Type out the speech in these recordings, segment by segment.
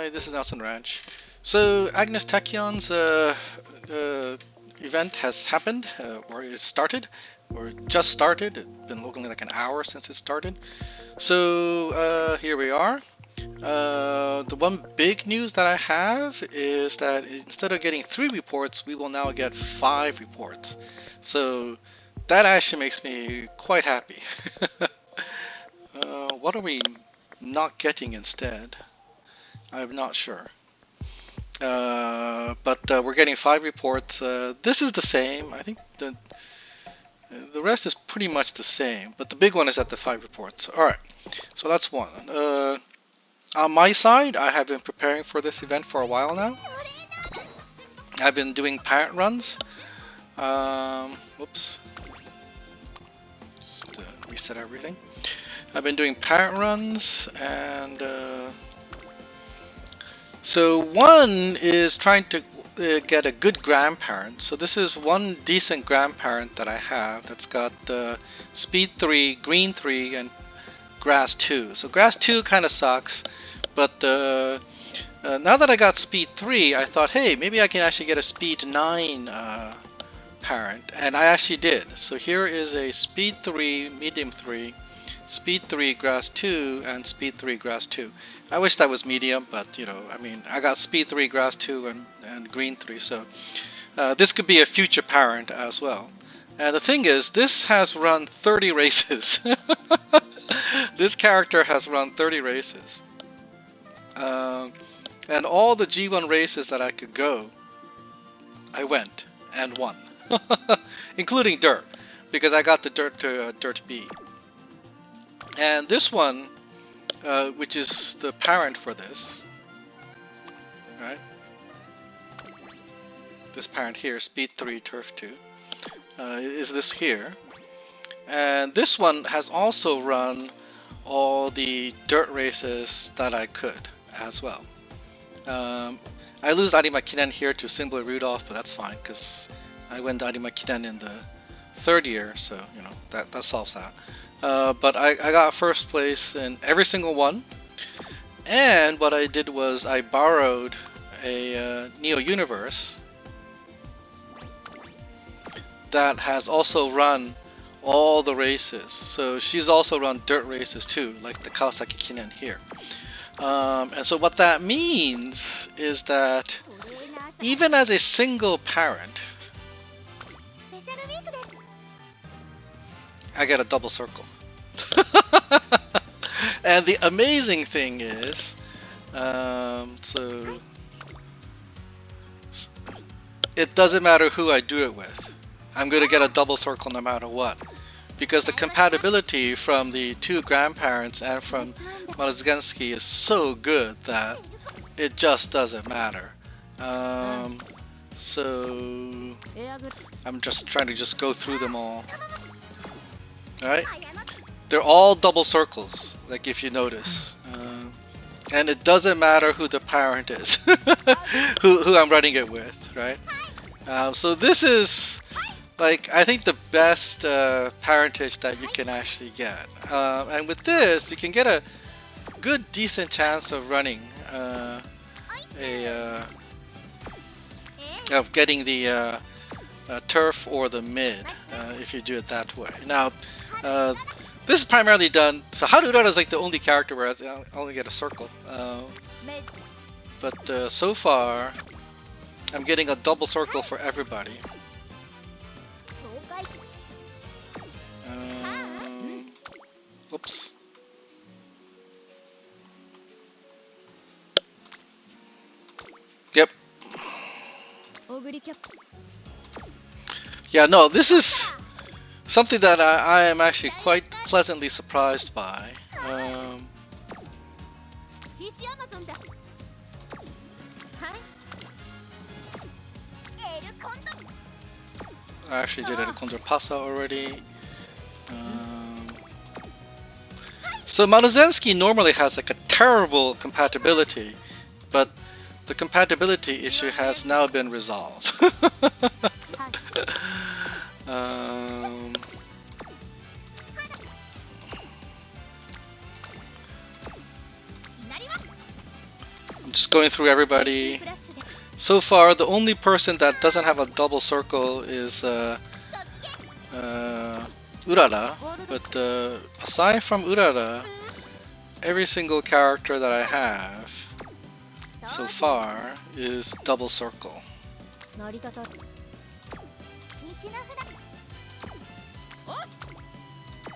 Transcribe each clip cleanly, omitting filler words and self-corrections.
Hi, this is Nelson Ranch. So Agnes Tachyon's event has happened, or it started, or just started. It's been only like an hour since it started. So here we are. The one big news that I have is that instead of getting 3 reports, we will now get 5 reports. So that actually makes me quite happy. What are we not getting instead? I'm not sure. But we're getting 5 reports. This is the same. I think the rest is pretty much the same, but the big one is at the 5 reports. All right, so that's one. On my side, I have been preparing for this event for a while now. I've been doing parent runs. Whoops. Just reset everything. I've been doing parent runs, and so one is trying to get a good grandparent. So this is one decent grandparent that I have that's got speed 3, green 3, and grass 2. So grass 2 kind of sucks, but now that I got speed 3, I thought, hey, maybe I can actually get a speed 9 parent, and I actually did. So here is a speed 3, medium 3, speed 3, grass 2, and speed 3, grass 2. I wish that was medium, but you know, I mean, I got speed 3, grass 2, and green 3, so this could be a future parent as well. And the thing is, this has run 30 races. This character has run 30 races. And all the G1 races that I could go, I went and won. Including dirt, because I got the dirt to dirt B. And this one, which is the parent for this, right? This parent here, speed 3, turf 2, is this here. And this one has also run all the dirt races that I could as well. I lose Arima Kinen here to Symbol Rudolph, but that's fine because I went Arima Kinen in the 3rd year, so you know that solves that. But I got first place in every single one, and what I did was I borrowed a Neo Universe that has also run all the races. So she's also run dirt races too, like the Kawasaki Kinen here. And so what that means is that even as a single parent, I get a double circle. And the amazing thing is, so it doesn't matter who I do it with. I'm going to get a double circle no matter what. Because the compatibility from the 2 grandparents and from Maruzensky is so good that it just doesn't matter. So I'm just trying to just go through them all. Alright? They're all double circles, like if you notice. And it doesn't matter who the parent is, who I'm running it with, right? So this is, like, I think the best parentage that you can actually get. And with this, you can get a good, decent chance of running of getting the turf or the mid if you do it that way. Now, this is primarily done. So Haruda is like the only character where I only get a circle. But so far, I'm getting a double circle for everybody. Oops. Yep. Yeah, no, this is something that I am actually quite pleasantly surprised by. I actually did a Condor Pasa already. So Maruzensky normally has like a terrible compatibility, but the compatibility issue has now been resolved. I'm just going through everybody. So far, the only person that doesn't have a double circle is Urara, but aside from Urara, every single character that I have so far is double circle.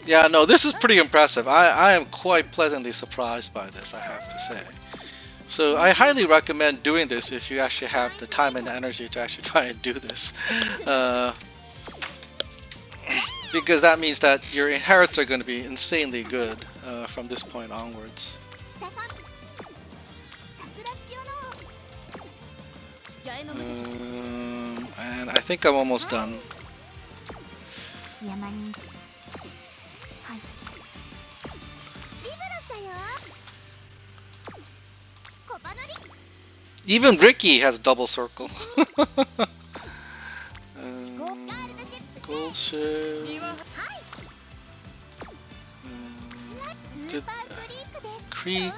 Yeah, no, this is pretty impressive. I am quite pleasantly surprised by this, I have to say. So I highly recommend doing this if you actually have the time and the energy to actually try and do this. Because that means that your inherits are going to be insanely good from this point onwards. And I think I'm almost done. Even Ricky has double circle. Gold ship. Creek.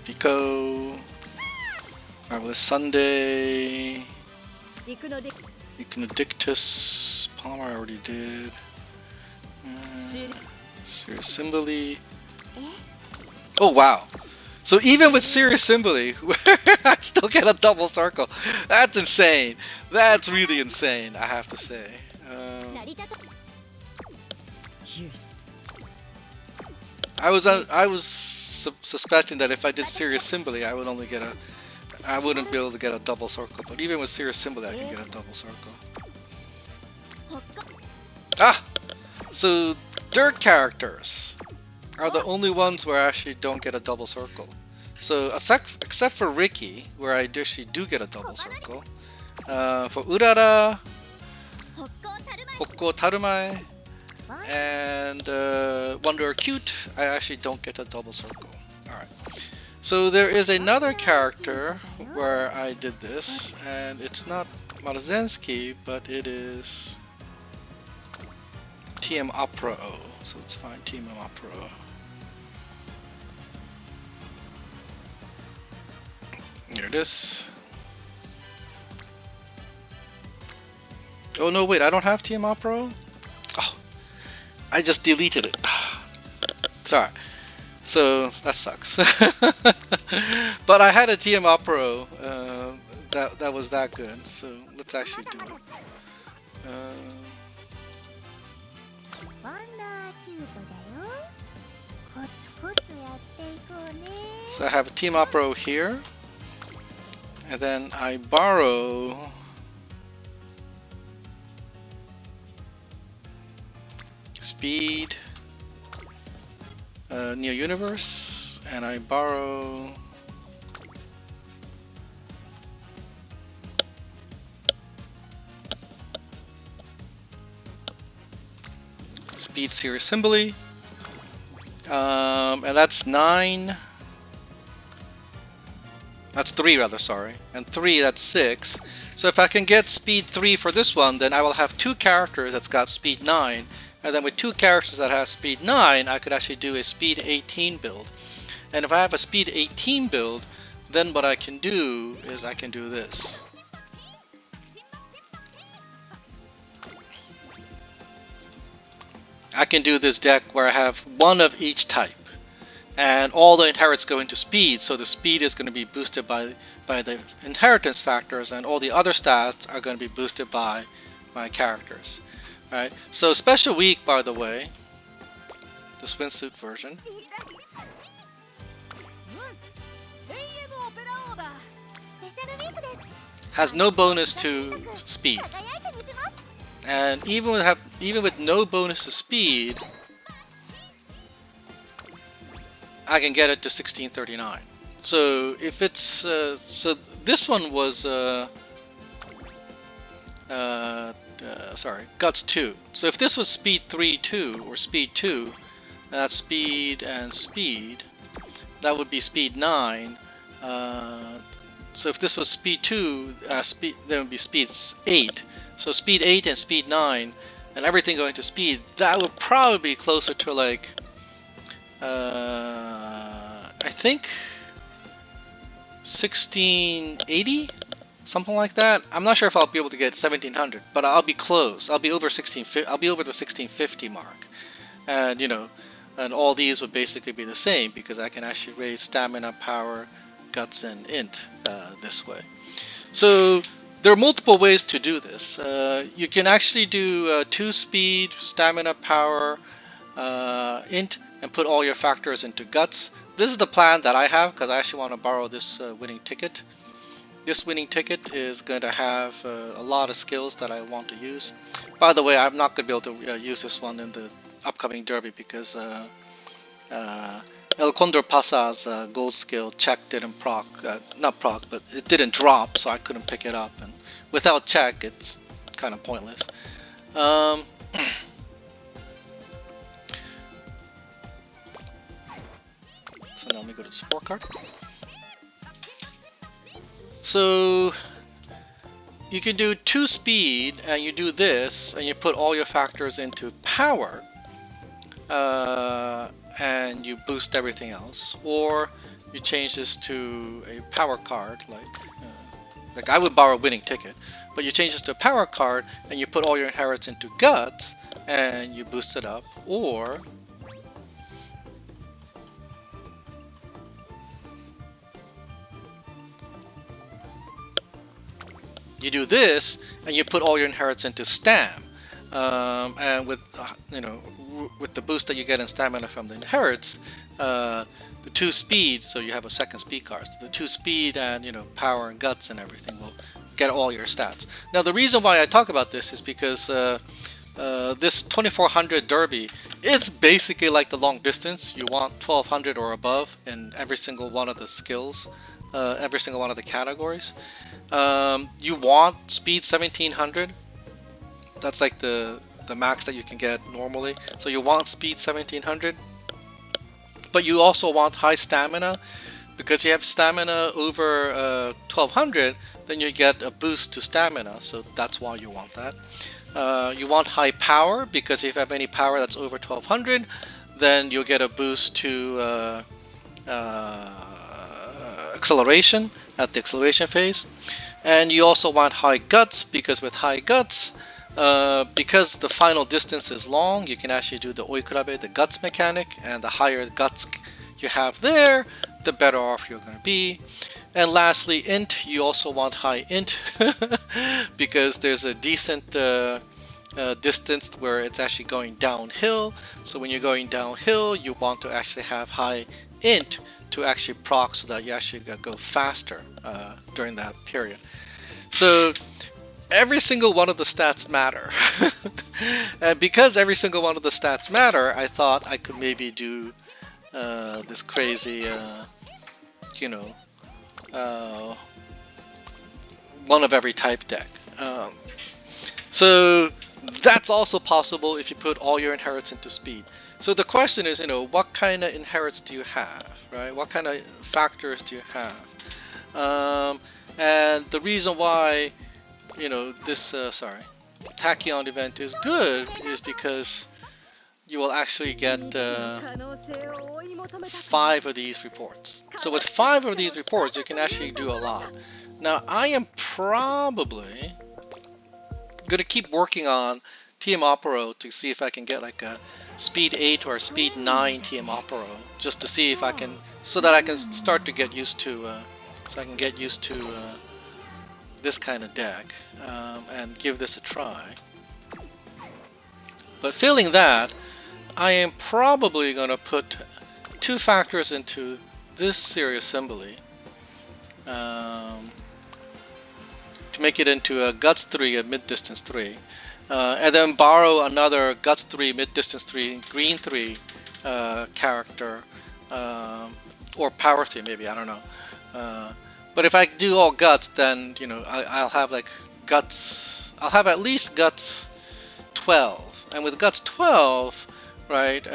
Pico. Marvelous Sunday. Iconodictus. Palmer I already did. Serious Symbole. Oh wow. So even with Serious Symbole, I still get a double circle. That's insane. That's really insane, I have to say. I was suspecting that if I did Serious Symbole, I wouldn't be able to get a double circle. But even with Serious Symbole, I can get a double circle. Ah, so dirt characters are the only ones where I actually don't get a double circle. So except for Ricky, where I actually do get a double circle. For Urara, Hokko Tarumai, and Wonder Cute, I actually don't get a double circle. Alright. So there is another character where I did this, and it's not Marzensky, but it is TM Opera O. So let's find TM Opera O. Here it is. Oh no, wait, I don't have TM Opera? Oh, I just deleted it. Sorry. So that sucks. But I had a TM Opera that was that good. So let's actually do it. So I have a TM Opera here. And then I borrow Speed, Neo Universe, and I borrow Speed Serious Symbole, and that's 9. That's 3 rather, sorry. And 3, that's 6. So if I can get speed 3 for this one, then I will have 2 characters that's got speed 9. And then with 2 characters that have speed 9, I could actually do a speed 18 build. And if I have a speed 18 build, then what I can do is I can do this. I can do this deck where I have 1 of each type. And all the inherits go into speed, so the speed is going to be boosted by the inheritance factors, and all the other stats are going to be boosted by my characters. Alright, so special week, by the way, the swimsuit version, has no bonus to speed, and even with no bonus to speed, I can get it to 1639. So if it's so this one was sorry, Guts 2. So if this was Speed 3 2 or Speed 2, that's Speed and Speed. That would be Speed 9. So if this was Speed 2, then it would be Speed 8. So Speed 8 and Speed 9, and everything going to Speed, that would probably be closer to like. I think 1680, something like that. I'm not sure if I'll be able to get 1700, but I'll be close. I'll be over 16. I'll be over the 1650 mark, and and all these would basically be the same because I can actually raise stamina, power, guts, and int this way. So there are multiple ways to do this. You can actually do 2 speed, stamina, power, int, and put all your factors into guts. This is the plan that I have because I actually want to borrow this winning ticket. This winning ticket is going to have a lot of skills that I want to use. By the way, I'm not going to be able to use this one in the upcoming derby because El Condor Pasa's gold skill check didn't proc, not proc, but it didn't drop, so I couldn't pick it up. And without check, it's kind of pointless. So now let me go to the support card. So you can do 2 speed, and you do this, and you put all your factors into power, and you boost everything else. Or you change this to a power card, like I would borrow a winning ticket, but you change this to a power card, and you put all your inherits into guts, and you boost it up. Or you do this, and you put all your inherits into stam, and with with the boost that you get in stamina from the inherits, the 2 speed, so you have a second speed card. So the 2 speed and power and guts and everything will get all your stats. Now the reason why I talk about this is because this 2400 derby is basically like the long distance. You want 1200 or above in every single one of the skills, every single one of the categories. You want speed 1700. That's like the max that you can get normally. So you want speed 1700, but you also want high stamina, because you have stamina over 1200, then you get a boost to stamina, so that's why you want that. You want high power, because if you have any power that's over 1200, then you'll get a boost to acceleration at the acceleration phase. And you also want high guts, because with high guts, because the final distance is long, you can actually do the oikurabe, the guts mechanic, and the higher guts you have there, the better off you're going to be. And lastly, int, you also want high int because there's a decent distance where it's actually going downhill. So when you're going downhill, you want to actually have high int to actually proc, so that you actually go faster during that period. So every single one of the stats matter. And because every single one of the stats matter, I thought I could maybe do this crazy, one of every type deck. So that's also possible if you put all your inherits into speed. So the question is, what kind of inherits do you have, right? What kind of factors do you have? And the reason why, this Tachyon event is good is because you will actually get 5 of these reports. So with 5 of these reports, you can actually do a lot. Now, I am probably going to keep working on TM Opero to see if I can get like a speed 8 or a speed 9 TM Opero, just to see if I can, so that I can start to get used to, this kind of deck, and give this a try. But failing that, I am probably going to put 2 factors into this series assembly to make it into a Guts 3, a Mid-Distance 3, and then borrow another Guts 3, Mid-Distance 3, Green 3 character, or Power 3 maybe, I don't know. But if I do all Guts, then I'll have like Guts, I'll have at least Guts 12, and with Guts 12, right,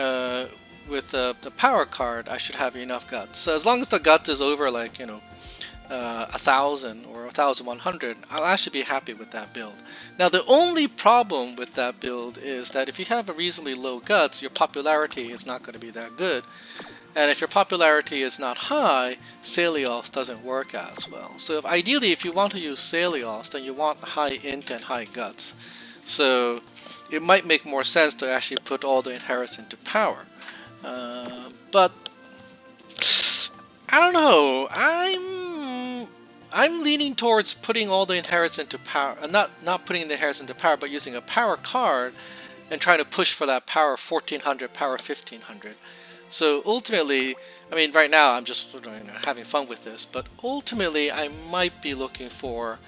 with the power card, I should have enough Guts. So as long as the Guts is over like 1,000 or 1,100, I'll actually be happy with that build. Now the only problem with that build is that if you have a reasonably low Guts, your popularity is not going to be that good. And if your popularity is not high, Celios doesn't work as well. So ideally, if you want to use Celios, then you want high int and high guts. So it might make more sense to actually put all the inherits into power. But I don't know. I'm leaning towards putting all the inherits into power, not putting the inherits into power, but using a power card and trying to push for that power 1400, power 1500. So ultimately, I mean, right now I'm just having fun with this, but ultimately I might be looking for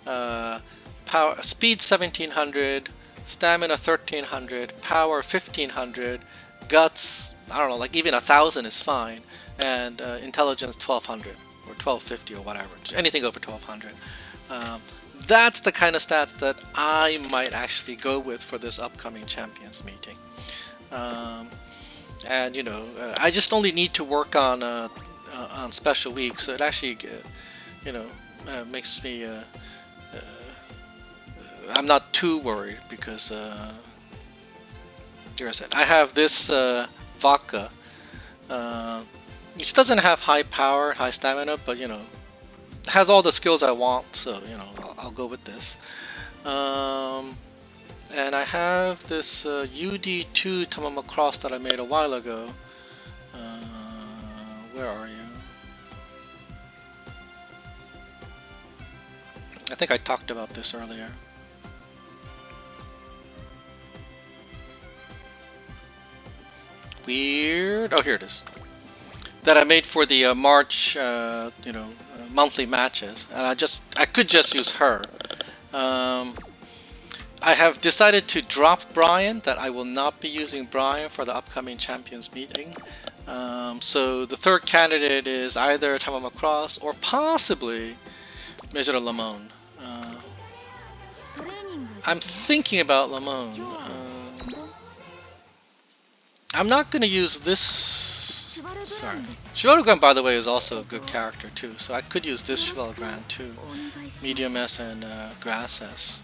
power, speed 1700, stamina 1300, power 1500, guts, I don't know, like even 1000 is fine, and intelligence 1200 or 1250 or whatever, anything over 1200. That's the kind of stats that I might actually go with for this upcoming champions meeting. And you know, I just only need to work on special weeks, so it actually makes me I'm not too worried, because here I said I have this vodka, which doesn't have high power, high stamina, but you know, has all the skills I want, so you know, I'll go with this. And I have this UD2 Tamama Cross that I made a while ago. Where are you? I think I talked about this earlier. Weird. Oh, here it is. That I made for the March, monthly matches, and I could just use her. I have decided to drop Brian, that I will not be using Brian for the upcoming champions meeting. So the third candidate is either Tamama Cross or possibly Major Lamone. I'm thinking about Lamone. I'm not going to use this. Sorry. Shivarugan, by the way, is also a good character too, so I could use this Shivarugan too. Medium S and Grass S.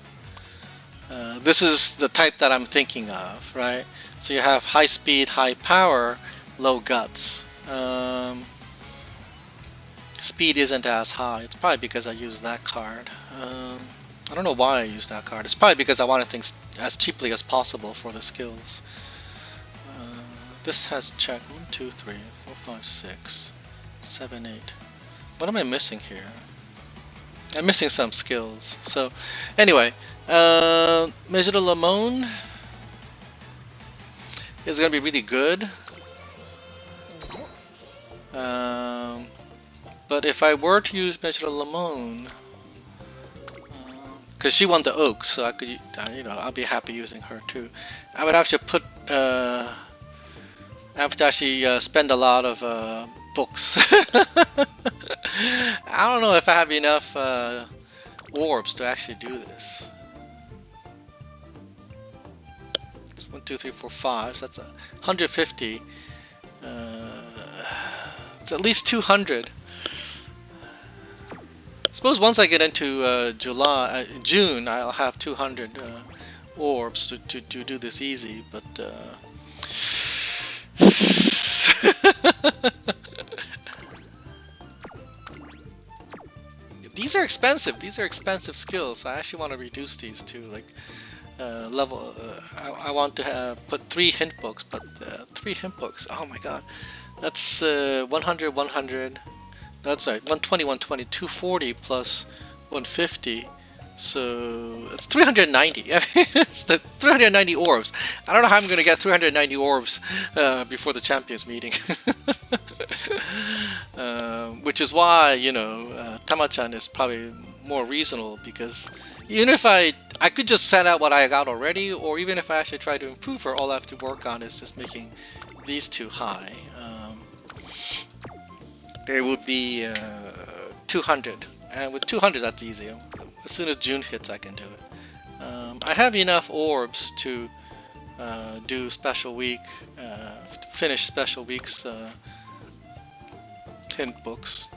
This is the type that I'm thinking of, right? So you have high speed, high power, low guts. Speed isn't as high. It's probably because I used that card. I don't know why I used that card. It's probably because I wanted things as cheaply as possible for the skills. This has check 1, 2, 3, 4, 5, 6, 7, 8. What am I missing here? I'm missing some skills. So anyway, Major Lamone is going to be really good. But if I were to use Major Lamone, because she won the Oak, so I could, I'll be happy using her too. I would have to put, I have to actually spend a lot of books. I don't know if I have enough orbs to actually do this. It's 1, 2, 3, 4, 5. So that's 150. It's at least 200. Suppose once I get into June, I'll have 200 orbs to do this easy. But these are expensive. These are expensive skills. I actually want to reduce these to like level. I want to put 3 hint books, but 3 hint books. Oh my god, that's 100, 100. That's right, 120, 120, 240 plus 150. So it's 390. I mean, it's the 390 orbs. I don't know how I'm going to get 390 orbs before the champions meeting. Which is why, Tama-chan is probably more reasonable, because even if I could just set out what I got already, or even if I actually try to improve her, all I have to work on is just making these 2 high. There would be 200, and with 200 that's easy. As soon as June hits, I can do it. I have enough orbs to do special week, finish special weeks hint books.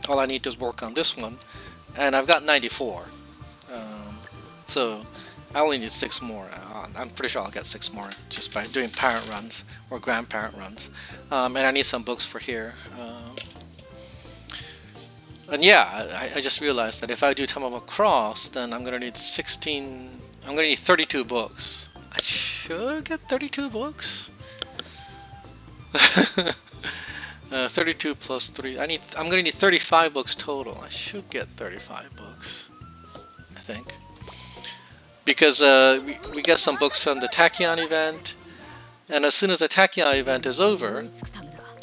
All I need to work on this one, and I've got 94. So I only need 6 more. I'm pretty sure I'll get 6 more just by doing parent runs or grandparent runs. And I need some books for here. And yeah, I just realized that if I do Time of Cross, then I'm gonna need 16. I'm gonna need 32 books. I should get 32 books. 32 plus 3. I'm gonna need 35 books total. I should get 35 books, I think, because we get some books from the Tachyon event, and as soon as the Tachyon event is over,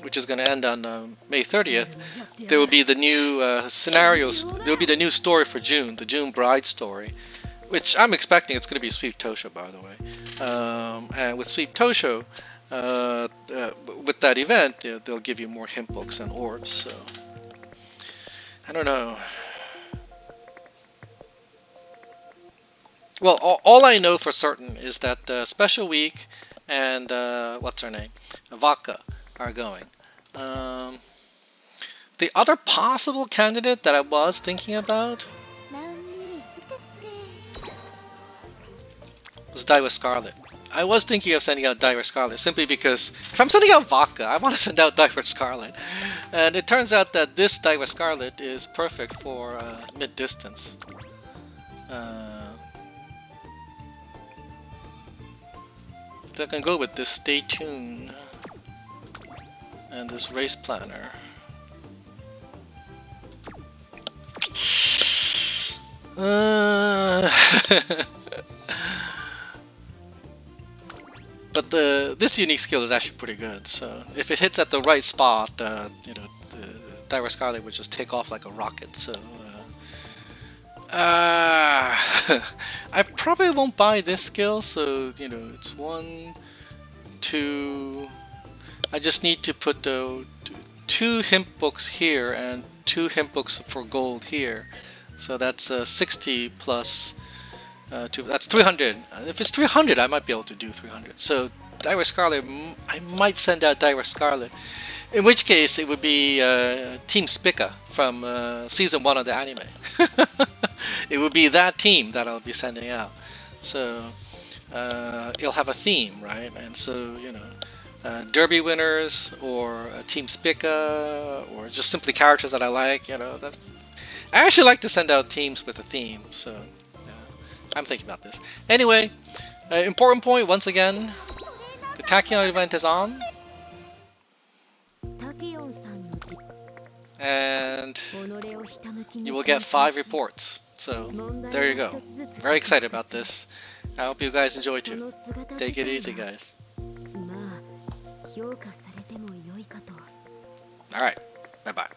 which is going to end on May 30th, there will be the new scenarios. There will be the new story for June, the June Bride story, which I'm expecting it's going to be Sweep Tosho, by the way. And with Sweep Tosho, with that event, they'll give you more hint books and orbs. So I don't know. Well, all I know for certain is that Special Week and what's her name, Vaka, are going. The other possible candidate that I was thinking about was Daiwa Scarlet. I was thinking of sending out Daiwa Scarlet simply because if I'm sending out Vaka, I want to send out Daiwa Scarlet. And it turns out that this Daiwa Scarlet is perfect for mid-distance. So I can go with this Stay Tuned and this Race Planner. But this unique skill is actually pretty good. So if it hits at the right spot, you know, the Daiwa Scarlet would just take off like a rocket. So I probably won't buy this skill. So you know, it's 1, 2. I just need to put the 2 hint books here and 2 hint books for gold here. So that's 60 plus 2. That's 300. If it's 300, I might be able to do 300. So Daiwa Scarlet, I might send out Daiwa Scarlet. In which case, it would be Team Spica from season 1 of the anime. It would be that team that I'll be sending out. So it'll have a theme, right? And so you know, Derby winners or Team Spica or just simply characters that I like. You know, that I actually like to send out teams with a theme. So I'm thinking about this. Anyway, important point once again: the Tachyon event is on. And you will get 5 reports. So there you go. Very excited about this. I hope you guys enjoy too. Take it easy, guys. Alright, bye bye.